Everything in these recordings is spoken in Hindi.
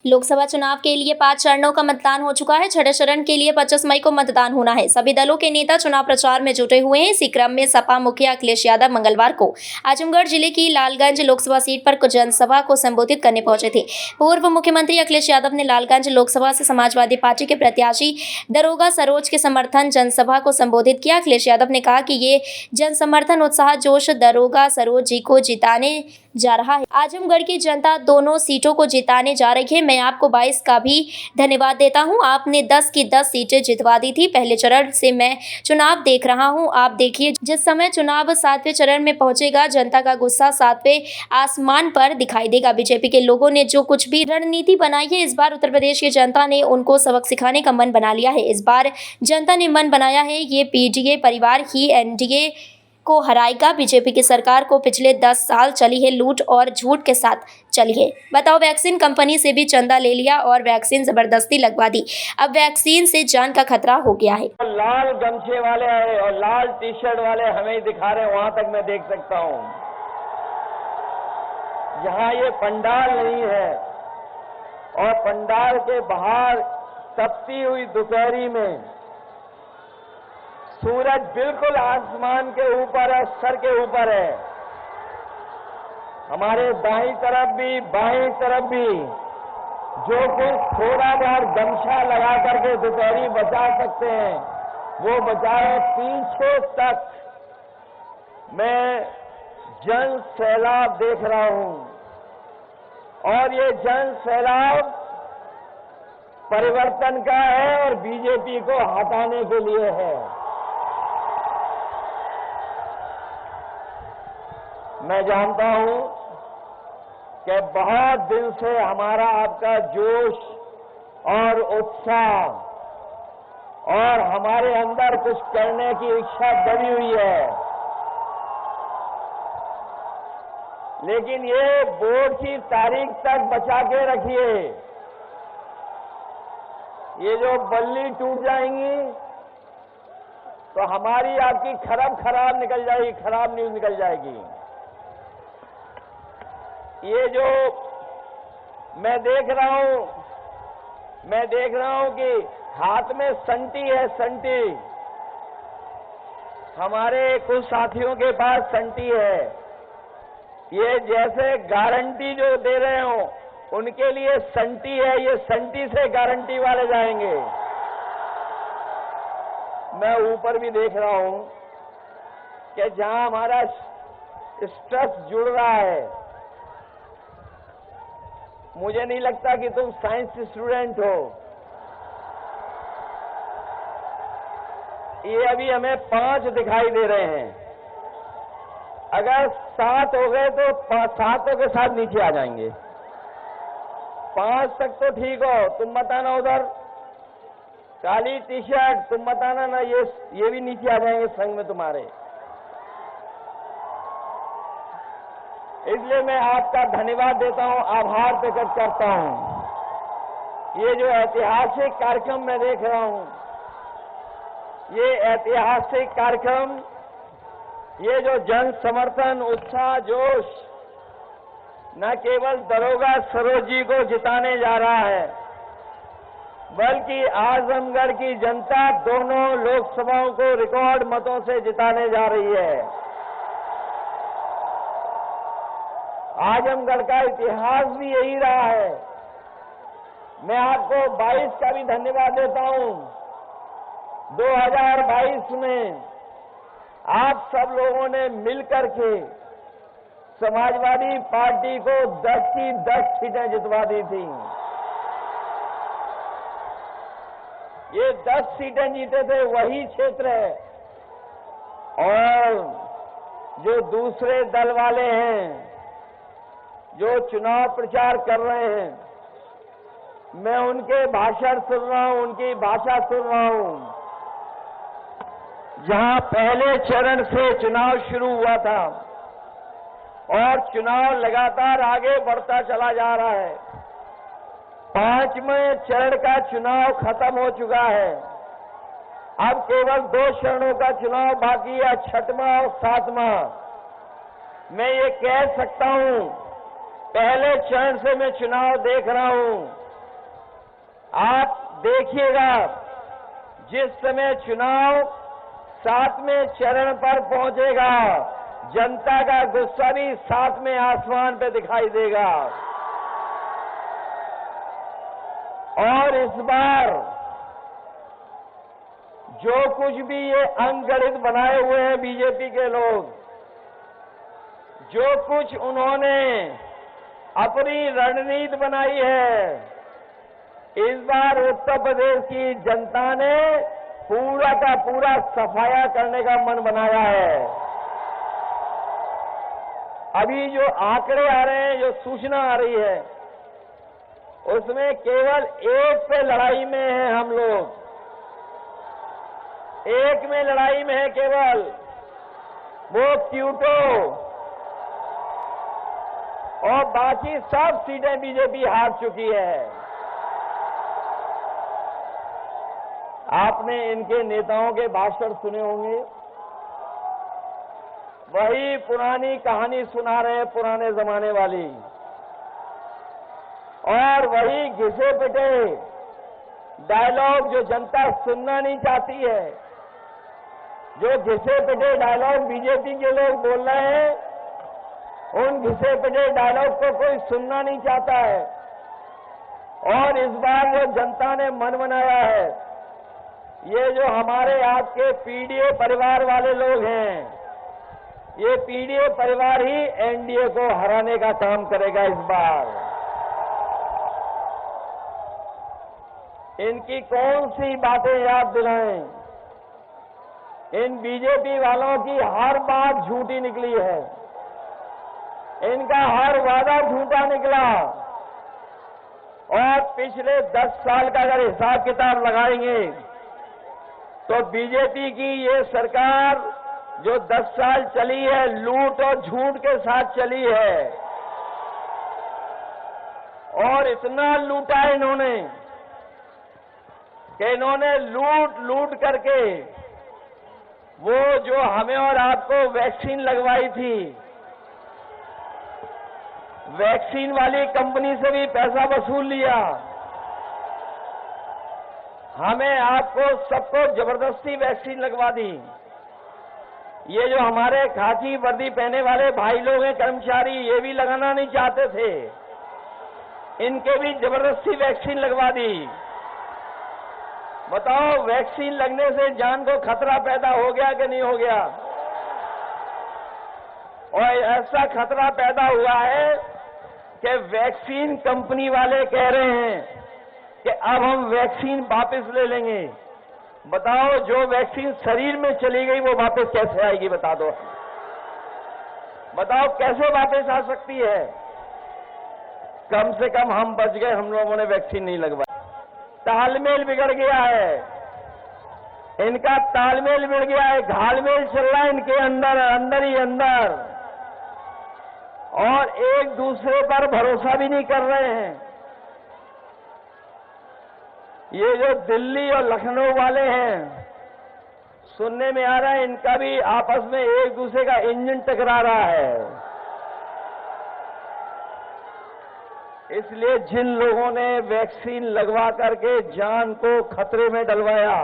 लोकसभा चुनाव के लिए 5 चरणों का मतदान हो चुका है। छठे चरण के लिए 25 मई को मतदान होना है। सभी दलों के नेता चुनाव प्रचार में जुटे हुए हैं। इसी क्रम में सपा मुखिया अखिलेश यादव मंगलवार को आजमगढ़ जिले की लालगंज लोकसभा सीट पर कुछ जनसभा को संबोधित करने पहुंचे थे। पूर्व मुख्यमंत्री अखिलेश यादव ने लालगंज लोकसभा से समाजवादी पार्टी के प्रत्याशी दरोगा सरोज के समर्थन जनसभा को संबोधित किया। अखिलेश यादव ने कहा कि ये जनसमर्थन उत्साह जोश दरोगा सरोज जी को जिताने जा रहा है। आजमगढ़ की जनता दोनों सीटों को जिताने जा रही है। मैं आपको 22 का भी धन्यवाद देता हूं। आपने 10 की 10 सीटें जितवा दी थी। पहले चरण से मैं चुनाव देख रहा हूं। आप देखिए, जिस समय चुनाव 7वें चरण में पहुंचेगा, जनता का गुस्सा 7वें आसमान पर दिखाई देगा। बीजेपी के लोगों ने जो कुछ भी रणनीति बनाई है, इस बार उत्तर प्रदेश की जनता ने उनको सबक सिखाने का मन बना लिया है। इस बार जनता ने मन बनाया है, ये पीडीए परिवार ही एनडीए को हराएगा। बीजेपी की सरकार को पिछले 10 साल चली है लूट और झूठ के साथ चली है। बताओ, वैक्सीन कंपनी से भी चंदा ले लिया और वैक्सीन जबरदस्ती लगवा दी। अब वैक्सीन से जान का खतरा हो गया है। लाल गमछे वाले और लाल टी शर्ट वाले हमें ही दिखा रहे हैं, वहां तक मैं देख सकता हूं। जहां ये पंडाल नहीं है और पंडाल के बाहर तपती हुई दोपहरी में सूरज बिल्कुल आसमान के ऊपर है, सर के ऊपर है। हमारे दाईं तरफ भी बाईं तरफ भी जो कुछ थोड़ा बहुत गमछा लगा करके दोपहरी बचा सकते हैं वो बचाए। पीछे तक मैं जन सैलाब देख रहा हूं और ये जन सैलाब परिवर्तन का है और बीजेपी को हटाने के लिए है। मैं जानता हूं कि बहुत दिन से हमारा आपका जोश और उत्साह और हमारे अंदर कुछ करने की इच्छा दबी हुई है, लेकिन ये वोट की तारीख तक बचा के रखिए। ये जो बल्ली टूट जाएंगी तो हमारी आपकी खराब निकल जाएगी, खराब न्यूज निकल जाएगी। ये जो मैं देख रहा हूं कि हाथ में संटी है, संटी। हमारे कुछ साथियों के पास संटी है। ये जैसे गारंटी जो दे रहे हो उनके लिए संटी है, ये संटी से गारंटी वाले जाएंगे। मैं ऊपर भी देख रहा हूं कि जहां हमारा स्ट्रेस जुड़ रहा है, मुझे नहीं लगता कि तुम साइंस स्टूडेंट हो। ये अभी हमें 5 दिखाई दे रहे हैं। अगर 7 हो गए तो 7 के साथ नीचे आ जाएंगे। 5 तक तो ठीक हो। तुम मत आना उधर, काली टी शर्ट तुम मत आना ना, ये भी नीचे आ जाएंगे संग में तुम्हारे। इसलिए मैं आपका धन्यवाद देता हूं, आभार प्रकट करता हूं। ये जो ऐतिहासिक कार्यक्रम मैं देख रहा हूं, ये ऐतिहासिक कार्यक्रम, ये जो जन समर्थन, उत्साह, जोश न केवल दरोगा सरोज जी को जिताने जा रहा है, बल्कि आजमगढ़ की जनता दोनों लोकसभाओं को रिकॉर्ड मतों से जिताने जा रही है। आजमगढ़ का इतिहास भी यही रहा है। मैं आपको 22 का भी धन्यवाद देता हूं। 2022 में आप सब लोगों ने मिलकर के समाजवादी पार्टी को 10 की 10 सीटें जितवा दी थी। ये 10 सीटें जीते थे, वही क्षेत्र है। और जो दूसरे दल वाले हैं जो चुनाव प्रचार कर रहे हैं, मैं उनके भाषण सुन रहा हूं, उनकी भाषा सुन रहा हूं। जहां पहले चरण से चुनाव शुरू हुआ था और चुनाव लगातार आगे बढ़ता चला जा रहा है। 5वें चरण का चुनाव खत्म हो चुका है। अब केवल 2 चरणों का चुनाव बाकी है, 6वां और 7वां। मैं ये कह सकता हूं, पहले चरण से मैं चुनाव देख रहा हूं आप देखिएगा, जिस समय चुनाव 7वें चरण पर पहुंचेगा, जनता का गुस्सा भी 7वें आसमान पे दिखाई देगा। और इस बार जो कुछ भी ये अंकगणित बनाए हुए हैं बीजेपी के लोग, जो कुछ उन्होंने अपनी रणनीति बनाई है, इस बार उत्तर प्रदेश की जनता ने पूरा का पूरा सफाया करने का मन बनाया है। अभी जो आंकड़े आ रहे हैं, जो सूचना आ रही है, उसमें केवल एक पे लड़ाई में है हम लोग, एक में लड़ाई में है केवल, वो क्यूटो, और बाकी सब सीटें बीजेपी हार चुकी है। आपने इनके नेताओं के भाषण सुने होंगे, वही पुरानी कहानी सुना रहे हैं, पुराने जमाने वाली, और वही घिसे पिटे डायलॉग जो जनता सुनना नहीं चाहती है, जो घिसे पिटे डायलॉग बीजेपी के लोग बोल रहे हैं, उन घिसे पिटे डायलॉग को कोई सुनना नहीं चाहता है। और इस बार जो जनता ने मन बनाया है, ये जो हमारे आपके पीडीए परिवार वाले लोग हैं, ये पीडीए परिवार ही एनडीए को हराने का काम करेगा इस बार। इनकी कौन सी बातें याद दिलाएं, इन बीजेपी वालों की हर बात झूठी निकली है, इनका हर वादा झूठा निकला। और पिछले 10 साल का अगर हिसाब किताब लगाएंगे तो बीजेपी की ये सरकार जो 10 साल चली है, लूट और झूठ के साथ चली है, और इतना लूटा इन्होंने कि इन्होंने लूट करके वो जो हमें और आपको वैक्सीन लगवाई थी, वैक्सीन वाली कंपनी से भी पैसा वसूल लिया, हमें आपको सबको जबरदस्ती वैक्सीन लगवा दी। ये जो हमारे खाकी वर्दी पहने वाले भाई लोग हैं, कर्मचारी, ये भी लगाना नहीं चाहते थे, इनके भी जबरदस्ती वैक्सीन लगवा दी। बताओ, वैक्सीन लगने से जान को खतरा पैदा हो गया कि नहीं हो गया? और ऐसा खतरा पैदा हुआ है कि वैक्सीन कंपनी वाले कह रहे हैं कि अब हम वैक्सीन वापस ले लेंगे। बताओ, जो वैक्सीन शरीर में चली गई वो वापस कैसे आएगी? बता दो, बताओ कैसे वापस आ सकती है? कम से कम हम बच गए, हम लोगों ने वैक्सीन नहीं लगवाई। तालमेल बिगड़ गया है, इनका तालमेल बिगड़ गया है, घालमेल चल रहा है इनके अंदर ही अंदर, और एक दूसरे पर भरोसा भी नहीं कर रहे हैं। ये जो दिल्ली और लखनऊ वाले हैं, सुनने में आ रहा है इनका भी आपस में एक दूसरे का इंजन टकरा रहा है। इसलिए जिन लोगों ने वैक्सीन लगवा करके जान को खतरे में डलवाया,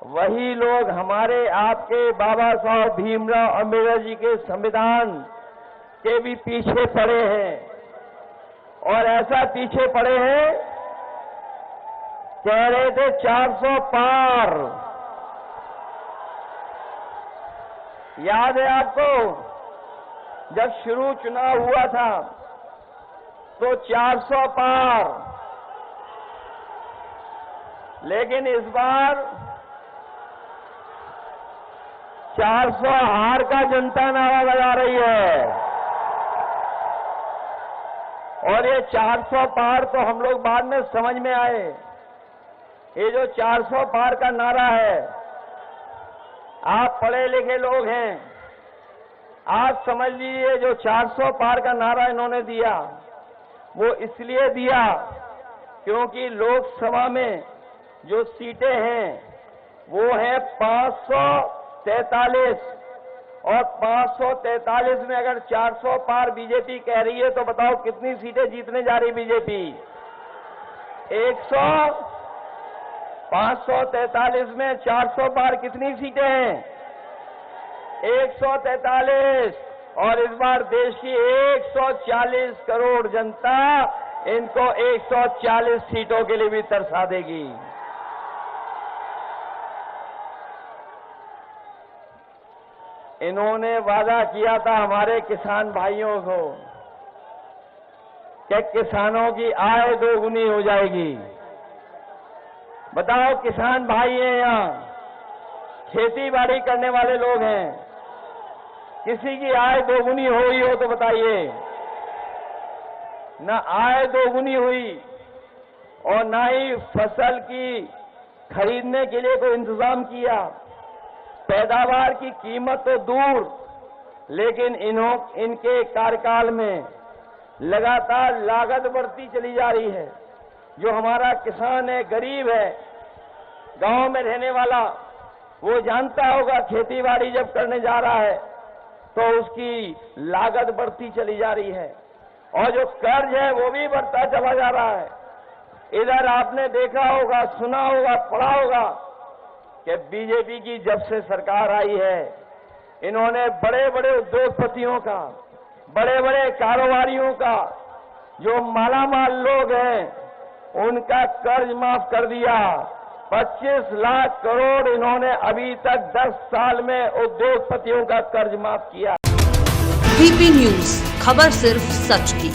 वही लोग हमारे आपके बाबा साहब भीमराव अम्बेडकर जी के संविधान के भी पीछे पड़े हैं। और ऐसा पीछे पड़े हैं, कह रहे थे 400 पार। याद है आपको, जब शुरू चुनाव हुआ था तो 400 पार, लेकिन इस बार 400 हार का जनता नारा लगा रही है। और ये 400 पार तो हम लोग बाद में समझ में आए, ये जो 400 पार का नारा है, आप पढ़े लिखे लोग हैं, आप समझ लीजिए जो 400 पार का नारा इन्होंने दिया, वो इसलिए दिया क्योंकि लोकसभा में जो सीटें हैं वो है 543, और 543 में अगर 400 पार बीजेपी कह रही है तो बताओ कितनी सीटें जीतने जा रही बीजेपी? 543 में 400 बार कितनी सीटें हैं? 143। और इस बार देश की 140 करोड़ जनता इनको 140 सीटों के लिए भी तरसा देगी। इन्होंने वादा किया था हमारे किसान भाइयों को कि किसानों की आय दोगुनी हो जाएगी। बताओ, किसान भाई हैं यहाँ, खेती बाड़ी करने वाले लोग हैं, किसी की आय दोगुनी हुई हो तो बताइए। न आय दोगुनी हुई और न ही फसल की खरीदने के लिए कोई इंतजाम किया। पैदावार की कीमत तो दूर, लेकिन इनके कार्यकाल में लगातार लागत बढ़ती चली जा रही है। जो हमारा किसान है, गरीब है, गांव में रहने वाला, वो जानता होगा खेती बाड़ी जब करने जा रहा है तो उसकी लागत बढ़ती चली जा रही है और जो कर्ज है वो भी बढ़ता चला जा रहा है। इधर आपने देखा होगा, सुना होगा, पढ़ा होगा कि बीजेपी की जब से सरकार आई है, इन्होंने बड़े बड़े उद्योगपतियों का, बड़े बड़े कारोबारियों का, जो मालामाल लोग हैं, उनका कर्ज माफ कर दिया। 25 लाख करोड़ इन्होंने अभी तक 10 साल में उद्योगपतियों का कर्ज माफ किया। वीपी न्यूज, खबर सिर्फ सच की।